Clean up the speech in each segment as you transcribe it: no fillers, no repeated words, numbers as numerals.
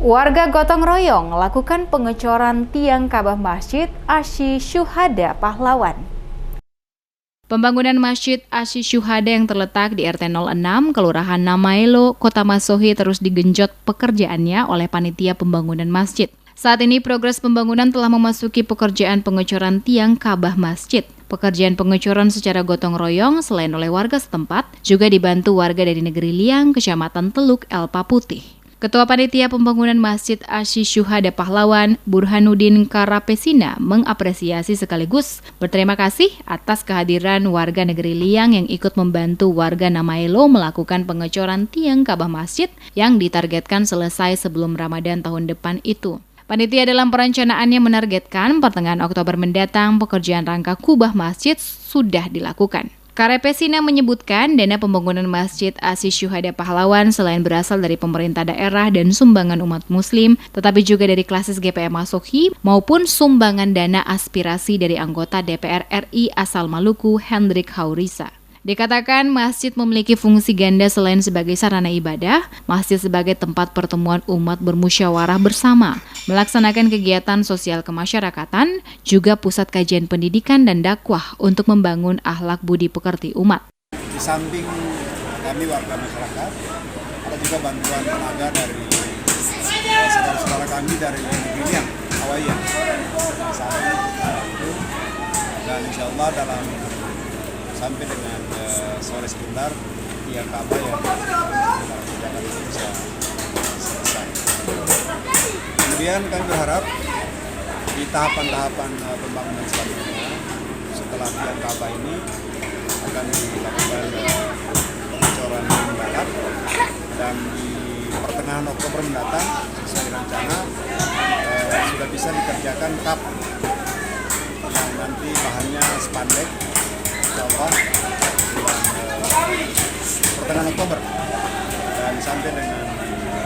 Warga gotong royong lakukan pengecoran tiang Ka'bah Masjid Asy Syuhada Pahlawan. Pembangunan Masjid Asy Syuhada yang terletak di RT 06, Kelurahan Namaelo, Kota Masohi terus digenjot pekerjaannya oleh panitia pembangunan masjid. Saat ini progres pembangunan telah memasuki pekerjaan pengecoran tiang Ka'bah Masjid. Pekerjaan pengecoran secara gotong royong selain oleh warga setempat, juga dibantu warga dari Negeri Liang, Kecamatan Teluk Elpa Putih. Ketua Panitia Pembangunan Masjid Asy Syuhada Pahlawan, Burhanuddin Karapesina, mengapresiasi sekaligus berterima kasih atas kehadiran warga Negeri Liang yang ikut membantu warga Namaelo melakukan pengecoran tiang Ka'bah Masjid yang ditargetkan selesai sebelum Ramadan tahun depan itu. Panitia dalam perencanaannya menargetkan pertengahan Oktober mendatang pekerjaan rangka kubah masjid sudah dilakukan. Karepesina menyebutkan dana pembangunan Masjid Asy Syuhada Pahlawan selain berasal dari pemerintah daerah dan sumbangan umat muslim, tetapi juga dari klasis GPM Masohi maupun sumbangan dana aspirasi dari anggota DPR RI asal Maluku, Hendrik Haurisa. Dikatakan masjid memiliki fungsi ganda selain sebagai sarana ibadah, masjid sebagai tempat pertemuan umat bermusyawarah bersama, melaksanakan kegiatan sosial kemasyarakatan, juga pusat kajian pendidikan dan dakwah untuk membangun akhlak budi pekerti umat. Di samping kami warga masyarakat, ada juga bantuan tenaga dari saudara-saudara kami dari Negeri Liang, Hawaii. Dan insya Allah dalam sampai dengan sore sebentar tiang Ka'bah yang kerjakan itu bisa selesai. Kemudian kami berharap di tahapan-tahapan pembangunan selanjutnya setelah tiang Ka'bah ini akan dilakukan pengecoran mendalam dan di pertengahan Oktober mendatang sesuai rencana sudah bisa dikerjakan kap yang nanti bahannya spandek bulan pertengahan Oktober dan sampai dengan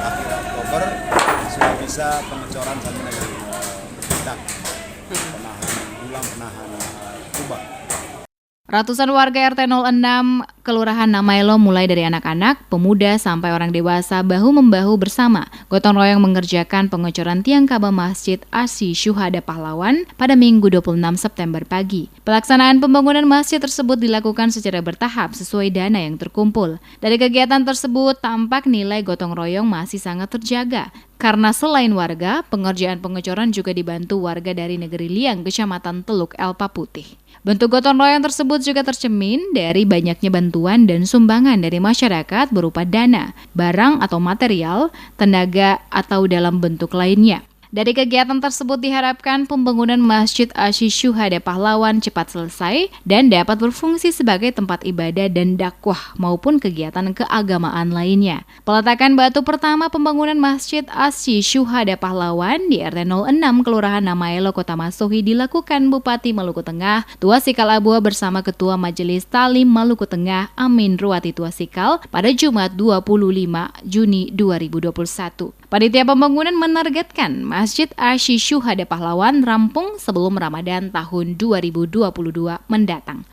akhir Oktober sudah bisa pengecoran sampai dengan bedak penahan kubah. Ratusan warga RT 06 Kelurahan Namaelo mulai dari anak-anak, pemuda sampai orang dewasa bahu-membahu bersama gotong royong mengerjakan pengecoran tiang Ka'bah Masjid Asy Syuhada Pahlawan pada Minggu 26 September pagi. Pelaksanaan pembangunan masjid tersebut dilakukan secara bertahap sesuai dana yang terkumpul. Dari kegiatan tersebut tampak nilai gotong royong masih sangat terjaga. Karena selain warga, pengerjaan pengecoran juga dibantu warga dari Negeri Liang, Kecamatan Teluk Elpa Putih. Bentuk gotong royong tersebut juga tercermin dari banyaknya bantuan dan sumbangan dari masyarakat berupa dana, barang atau material, tenaga, atau dalam bentuk lainnya. Dari kegiatan tersebut diharapkan pembangunan Masjid Asy Syuhada Pahlawan cepat selesai dan dapat berfungsi sebagai tempat ibadah dan dakwah maupun kegiatan keagamaan lainnya. Peletakan batu pertama pembangunan Masjid Asy Syuhada Pahlawan di RT 06 Kelurahan Namaelo, Kota Masohi dilakukan Bupati Maluku Tengah, Tuasikal Abua bersama Ketua Majelis Talim Maluku Tengah Amin Ruwati Tuasikal pada Jumat 25 Juni 2021. Panitia pembangunan menargetkan Masjid Asy Syuhada Pahlawan rampung sebelum Ramadan tahun 2022 mendatang.